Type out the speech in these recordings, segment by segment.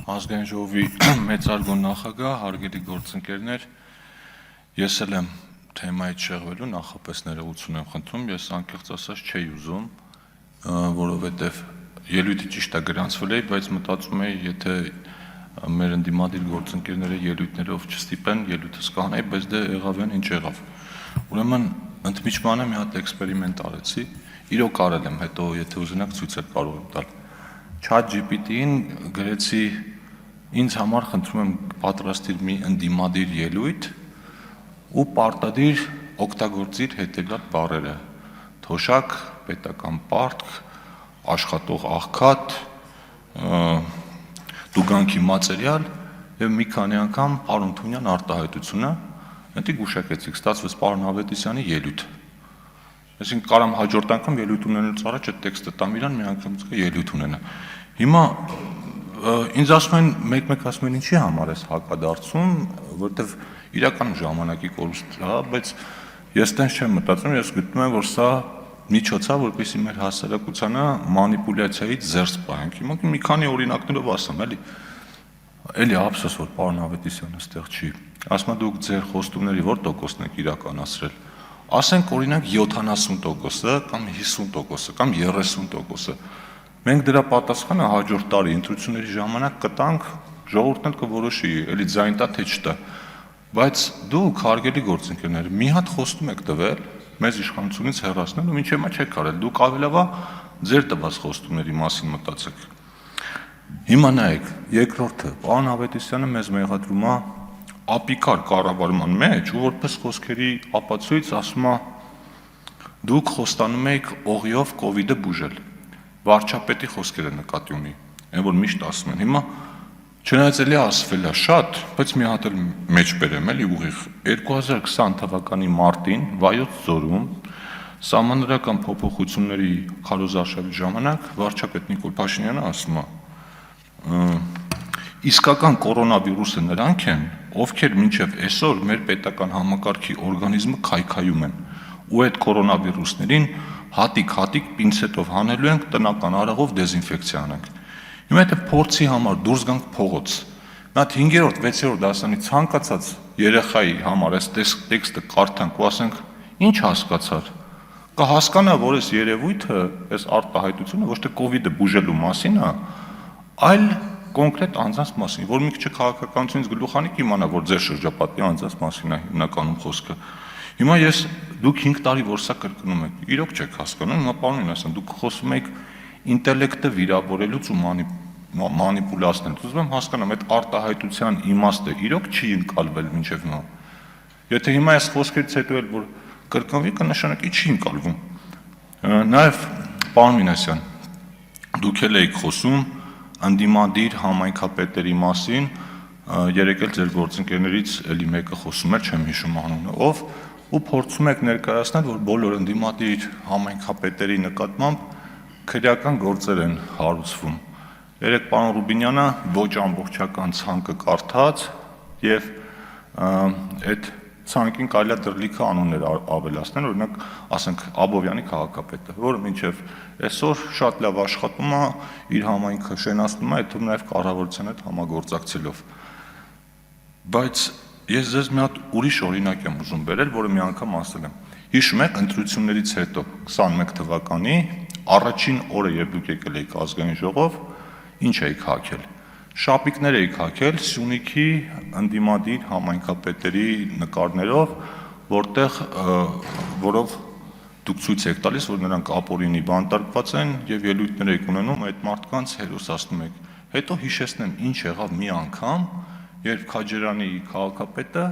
Ազգային ժողովի մեծարգո նախագահ, հարգելի գործընկերներ, ես էլ եմ թեմայից շեղվելու, նախապես ներողություն եմ խնդրում, ես անկեղծ ասած չէի ուզում, որովհետև ելույթը ճիշտ է գրանցվել էի, բայց մտածում էի, եթե մեր ընդդիմադիր գործընկերները ելույթներով չստիպեն, ելույթս կանեի, բայց դե եղավ են ինչ եղավ։ Ուրեմն ընդմիջմանը մի հատ էքսպերիմենտ արեցի, իրոք արել եմ, հետո եթե ուզենաք ցույց կարող եմ տալ։ ChatGPT-ին գրեցի ինձ համար խնդրում եմ պատրաստիր մի ընդդիմադիր ելույթ ու պարտադիր օգտագործիր հետևյալ բառերը. թոշակ, պետական պարտք, աշխատող աղքատ, տուգանքի մատերիալ եւ մի քանի անգամ պարոն Թունյան արտահայտությունը, հետո գուշակեցիք, ստացվեց պարոն Ավետիսյանի ելույթ։ Այսինքն կարամ հաջորդ անգամ ելույթ ունենալուց առաջ այդ տեքստը տամ իրան, մի անգամ ելույթ ունենա։ Հիմա ինձ ասում են, մեկ-մեկ ասում են ինչի համար ես հակադարձում, որովհետև իրականում ժամանակի կորուստ է, բայց ես տենց չեմ մտածում, ես գտնում եմ, որ սա միջոց է, որպեսզի մեր հասարակությանը մանիպուլյացիայից զերծ պահենք։ Հիմա մի քանի օրինակներով ասեմ, էլի ափսոս, որ պարոն Ավետիսյանը այստեղ չի։ Ասում եմ դուք ձեր խոստումների որ տոկոսն եք իրականացրել։ Ասենք օրինակ 70%-ը կամ 50% կամ 30%-ը։ Մենք դրա պատասխանը հաջորդ տարի ընտրությունների ժամանակ կտանք, ժողովուրդն էլ կորոշի, էլի ձայն տա թե չտա։ Բայց դուք հարգելի գործընկերներ, մի հատ խոստում եք տվել մեզ իշխանությունից հեռացնել ու մինչև հիմա չեք արել։ Դուք ավելավա ձեր տված խոստումների մասին մտածեք։ Հիմա նայեք, երկրորդը, պարոն Ավետիսյանը մեզ մեղադրում է ապիկար կառավարման մեջ ու որպես խոսքերի ապացույց ասում է դուք խոստանում եք օղիով կովիդը բուժել։ Վարչապետի խոսքերը նկատի ունի, այն որ միշտ ասում են։ Հիմա չնայած էլի ասվել է շատ, բայց մի հատ էլ մեջ բերեմ էլի ուղիղ 2020 թվականի մարտին Վայոց ձորում սահմանադրական փոփոխությունների քարոզարշավի ժամանակ վարչապետ Նիկոլ Փաշինյանը ասում է. Իսկական կորոնավիրուսը նրանք են, ովքեր մինչև այսօր մեր պետական համակարգի օրգանիզմը քայքայում են, ու այդ կորոնավիրուսներին հատիկ պինցետով հանելու ենք, տնական արաղով դեզինֆեկցիա անենք։ Հիմա եթե փորձի համար դուրս գանք փողոց, նա 5-րդ, 6-րդ դասանի ցանկացած երեխայի համար այս տեքստը կարդանք ու ասենք, ինչ հասկացար։ Կհասկանա, որ այս երևույթը, այս արտահայտությունը ոչ թե կովիդը բուժելու մասին է, այլ կոնկրետ անձանց մասին, որ մի քիչ քաղաքականությունից գլուխանիկ իմանա, որ ձեր շրջապատի անձանց մասին է հիմնականում խոսքը։ Հիմա դուք 5 տարի որ սա կրկնում եք, իրոք չեք հասկանում, հիմա պարոնին ասեմ, դուք խոսում եք ինտելեկտը վիրավորելուց ու մանիպուլացնելուց։ Ուզում եմ հասկանամ, այդ արտահայտության իմաստը իրոք չի ընկալվել մինչև հիմա։ Եթե հիմա այս խոսքերից հետո էլ որ կրկնվի, կնշանակի չի ընկալվում։ Նաև պարոն Մինասյան, դուք էլ եք խոսում ընդդիմադիր համայնքապետերի մասին, երեկ էլ ձեր գործընկերներից էլի մեկը խոսում էր, չեմ հիշում անունը, ով ու փորձում եք ներկայացնել, որ բոլոր ընդդիմադիր համայնքապետերի նկատմամբ քրեական գործեր են հարուցվում։ Երեք պարոն Ռուբինյանը ոչ ամբողջական ցանկը կարդաց եւ այդ ցանկին կարելի է դրլիքը անուններ ավելացնել, օրինակ, ասենք Աբովյանի քաղաքապետը, որը մինչև այսօր շատ լավ աշխատում է, իր համայնքը շենացնում է, այդ թվում նաև կառավարության հետ համագործակցելով։ Բայց ես ձեզ մի հատ ուրիշ օրինակ եմ ուզում բերել, որը մի անգամ ասել եմ։ Հիշում եք ընտրություններից հետո 21 թվականի առաջին օրը, երբ դուք եկել եք ազգային ժողով, ինչ եք հագել։ Շապիկներ եք հագել Սյունիքի ընդդիմադիր համայնքապետերի նկարներով, որով դուք ցույց եք տալիս, որ նրանք ապօրինի բանտարկված են եւ ելույթներ եք ունենում, այդ մարդկանց հերոսացնում եք։ Հետո հիշեցնեմ ինչ եղավ մի անգամ, երբ Քաջարյանի քաղաքապետը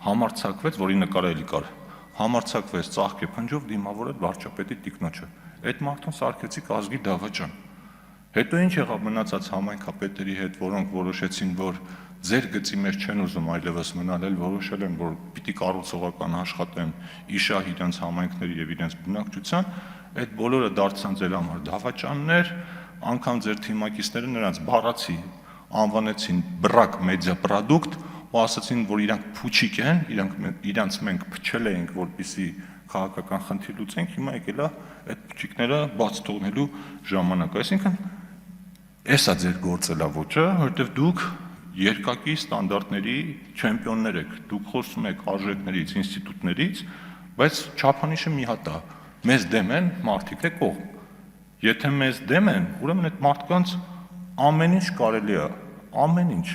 համարձակվեց, որի նկարը էլի կար, համարձակվեց ծաղկե փնջով դիմավորել վարչապետի տիկնոջը։ Այդ մարդուն սարքեցիք ազգի դավաճան։ Հետո ինչ եղավ մնացած համայնքապետերի հետ, որոնք որոշեցին, որ ձեր գծի մեջ չեն ուզում այլևս մնալ, էլ որոշել են, որ պիտի կառուցողական աշխատեն իշահ իրենց համայնքների եւ իրենց բնակչության, այդ բոլորը դարձան ձեր համար դավաճաններ, անգամ ձեր թիմակիցները նրանց բառացի անվանեցին բրակ մեդիա պրոդուկտ ու ասացին, որ իրանք փուչիկ են, իրանց մենք փչել ենք, որպեսզի քաղաքական խնդիր լուծենք, հիմա եկել է այդ փուչիկները բաց թողնելու ժամանակը։ Այսինքն Էսա ձեր գործելավոճը, որովհետև դուք երկակի ստանդարտների չեմպիոններ եք, դուք խոսում եք արժեքներից, ինստիտուտներից, բայց չափանիշը մի հատ է, մեզ դեմ են, մարդիկ է կողմ։ Եթե մեզ դեմ են, ուրեմն այդ մարդկանց ամեն ինչ կարելի է, ամեն ինչ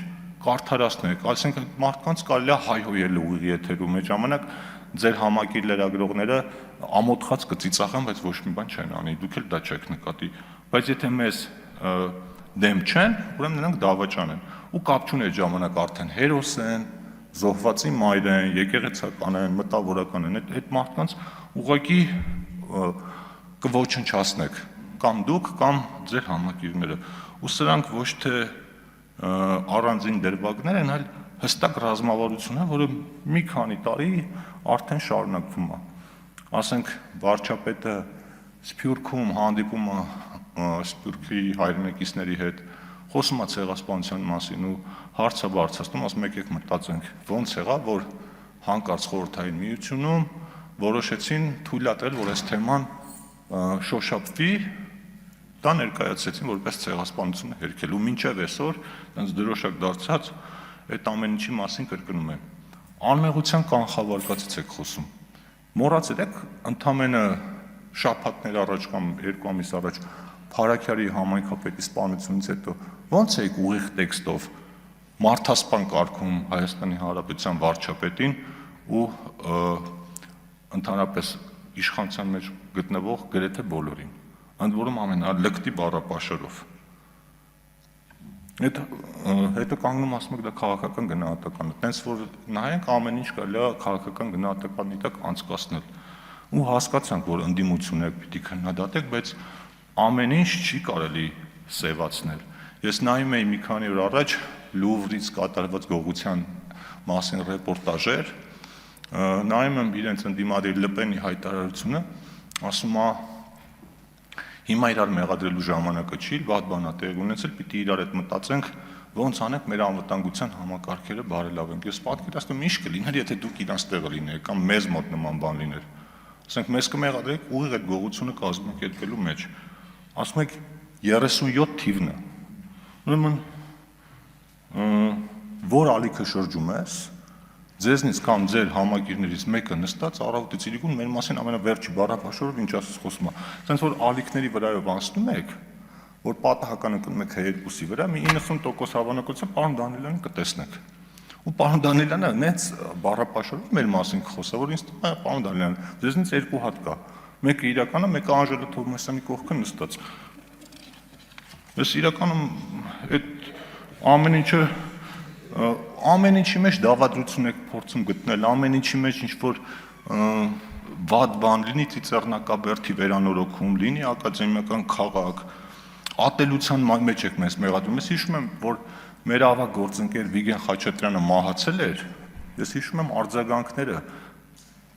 կարդարացնեք, ասենք մարդկանց կարելի է հայհոյել ուղիղ եթերում, այդ ժամանակ ձեր համակիր լրագրողները ամոթխած կծիծաղեն, բայց ոչ մի բան չեն անի, դուք էլ դա չեք նկատի, բայց եթե մեզ դեմ չեն, ուրեմն նրանք դավաճան են, ու կապ չունի այդ ժամանակ արդեն հերոս են, զոհվածի մայր են, եկեղեցական են, մտավորական են, այդ մարդկանց ուղղակի կոչնչացնեք, կամ դուք, կամ ձեր համակիրները, ու սրանք ոչ թե առանձին դրվագներ են, այլ հստակ ռազմավարություն է, որը մի քանի տարի արդեն շարունակվում է։ Ասենք վարչապետը Սփյուռքում հանդիպում է Սփյուռքի հայրենակիցների հետ, խոսում է ցեղասպանության մասին ու հարց է բարձրացնում, ասում եկեք մտածենք, ոնց եղավ, որ հանկարծ Խորհրդային Միությունում որոշեցին թույլատրել, որ այս թեման շոշափվի, դա ներկայացրեցին որպես ցեղասպանություն հերքել ու մինչև այսօր այնց դրոշակ դարձած այդ ամեն ինչի մասին կրկնում են։ Անմեղության կանխավարկածից եք խոսում։ Մոռացել եք ընդամենը շաբաթներ առաջ կամ 2 ամիս առաջ Փարաքյարի համայնքապետի սպանությունից հետո ո՞նց եք ուղիղ տեքստով մարդասպան կարգում Հայաստանի Հանրապետության վարչապետին ու ընդհանրապես իշխանության մեջ գտնվող գրեթե բոլորին, ընդ որում ամենալկտի բառապաշարով։ Այդ հետո կանգնում ասում եք դա քաղաքական գնահատական է, տենց որ նայենք ամեն ինչ կարելի է քաղաքական գնահատականի տակ անցկացնել։ Ու հասկացանք, որ ընդդիմություն եք պիտի քննադատեք, բայց ամեն ինչ չի կարելի սևացնել։ Ես նայում էի մի քանի օր առաջ Լուվրից կատարված գողության մասին ռեպորտաժեր, նայում եմ իրենց ընդդիմադիր Լպենի հայտարարությունը, ասում է հիմա իրար մեղադրելու ժամանակը չի, վատ բան է տեղի ունեցել, պիտի իրար հետ մտածենք, ոնց անենք մեր անվտանգության համակարգերը բարելավենք։ Ես պատկերացնում եմ ինչ կլիներ, եթե դուք իրանց տեղը լինեիք կամ մեզ մոտ նման բան լիներ։ Ասենք մեզ կմեղադրեիք ուղիղ այդ գողությունը կազմակերպելու մեջ։ Ասում եք 37 թիվն է։ Ուրեմն որ ալիքը շրջում ես, ձեզնից կամ ձեր համակիրներից մեկը նստած առավոտից իրիկուն մեր մասին ամենավերջի բառապաշարով ինչ ասես խոսում է։ Սենց որ ալիքների վրայով անցնում եք, որ պատահական ընկնում եք H2-ի վրա, մի 90% հավանականությամբ պարոն Դանիելյանին կտեսնեք։ Ու պարոն Դանիելյանը նենց բառապաշարով մեր մասին կխոսա, որ ինձ թվում է պարոն Դանիելյան, ձեզնից 2 հատ կա։ Մեկը իրականը, մեկը Անժելա Թովմասյանի կողքը նստած։ Ես իրականում այդ ամեն ինչի մեջ դավադրություն եք փորձում գտնել, ամեն ինչի մեջ ինչ-որ վատ բան լինի, ծիծեռնակաբերդի վերանորոգում, լինի ակադեմիական քաղաք, ատելության մեջ եք մեզ մեղադրում։ Ես հիշում եմ, որ մեր ավագ գործընկեր Վիգեն Խաչատրյանը մահացել էր, ես հիշում եմ արձագանքները,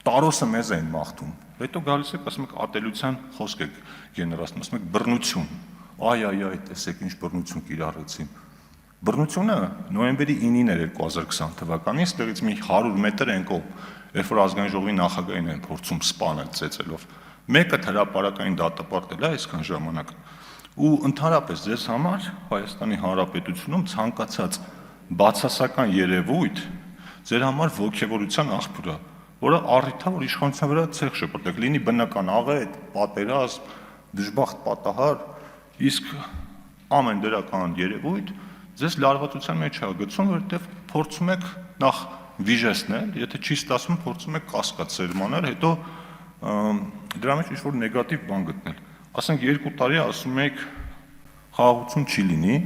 տարոսը մեզ էին մաղթում, հետո գալիս եք, ասում եք ատելության խոսք եք գեներացնում, ասում եք բռնություն, այ, տեսեք ինչ բռնություն կիրառեցին։ Բռնությունը նոյեմբերի 9-ին էր 2020 թվականին, ստեղից մի 100 մետր են կողմ, երբ որ ազգային ժողովի նախագահին են փորձում սպանել ծեծելով։ Մեկը հրապարակային դատապարտել է այսքան ժամանակ։ Ու ընդհանրապես ձեզ համար Հայաստանի Հանրապետությունում ցանկացած բացասական երևույթ ձեր համար ոգևորության աղբյուր է, որը առիթ է, որ իշխանության վրա ցեղ շպրտեք, լինի բնական աղետ, պատերազմ, դժբախտ պատահար, իսկ ամեն դրական երևույթ ձեզ լարվածության մեջ է գցում, որովհետև փորձում եք նախ վիժեցնել, եթե չի ստացվում, փորձում եք կասկած սերմանել, հետո դրա մեջ ինչ-որ նեգատիվ բան գտնել։ Ասենք 2 տարի ասում եք խաղաղություն չի լինի,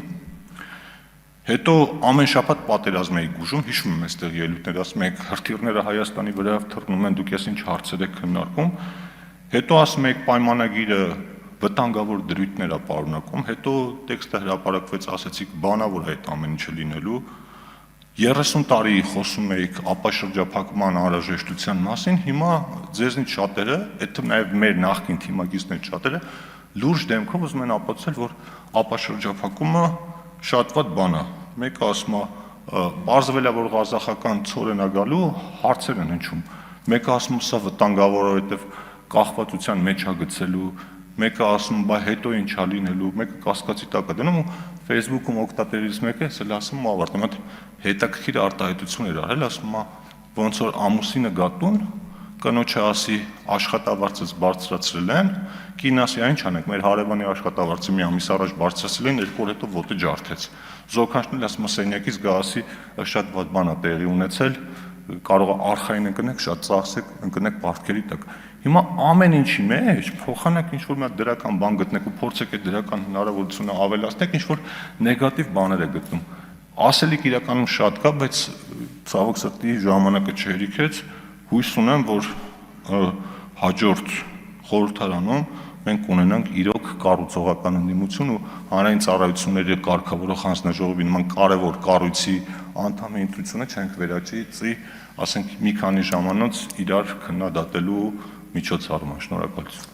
հետո ամեն շաբաթ պատերազմ եք գուժում, հիշում եմ այստեղ ելույթներ, ասում եք հրթիռները Հայաստանի վրա թռնում են, դուք ես ինչ հարցեր եք քննարկում, հետո ասում եք պայմանագիրը վտանգավոր դրույթներ է պարունակում, հետո տեքստը հրապարակվեց, ասեցիք բանավոր է այդ ամեն ինչը լինելու, 30 տարի խոսում էիք ապաշրջափակման անհրաժեշտության մասին, հիմա ձեզնից շատերը, այդ նաև մեր նախկին թիմակիցներից շատերը լուրջ դեմքով ուզում են ապացուցել, որ ապաշրջափակումը շատ վատ բան է։ Մեկը ասում է, պարզվել է, որ ղազախական ցորեն է գալու, հարցեր են հնչում։ Մեկը ասում է, սա վտանգավոր է, որովհետև կախվածության մեջ է գցելու մեկը ասում բայ հետո ինչա լինելու, մեկը կասկածի տակ է դնում ու Facebook-ում օգտատերից մեկը էսել ասում ու ավարտում, այդ հետաքրքիր արտահայտություն էր արել, ասում է ոնց որ ամուսինը գա տուն, կնոջը ասի աշխատավարձս բարձրացրել են, կինը ասի այն ինչ անենք, մեր հարևանի աշխատավարձը մի ամիս առաջ բարձրացրել են, 2 օր հետո ոտը ջարդեց։ Զոքանչն էլ ասում է սենյակից գա ասի շատ վատ բան է տեղի ունեցել, կարող է արխային ընկնեք, շատ ծախսեք, ընկնեք պարտքերի տակ։ Հիմա ամեն ինչի մեջ փոխանակ ինչ-որ մի հատ դրական բան գտնեք ու փորձեք այդ դրական հնարավորությունը ավելացնեք, ինչ-որ նեգատիվ բաներ է գտնում։ Ասելիք իրականում շատ կա, բայց ցավոք սրտի ժամանակը չհերիքեց, հույս ունեմ, որ հաջորդ խորհրդարանում մենք ունենանք իրոք կառուցողական ընդդիմություն ու հանրային ծառայությունների կարգավորող հանձնաժողովի նման կարևոր կառույցի անդամի ընտրությունը չենք վերաճի, ասենք մի քանի ժամանոց իրար քննադատելու միջոցառման։ Շնորհակալություն։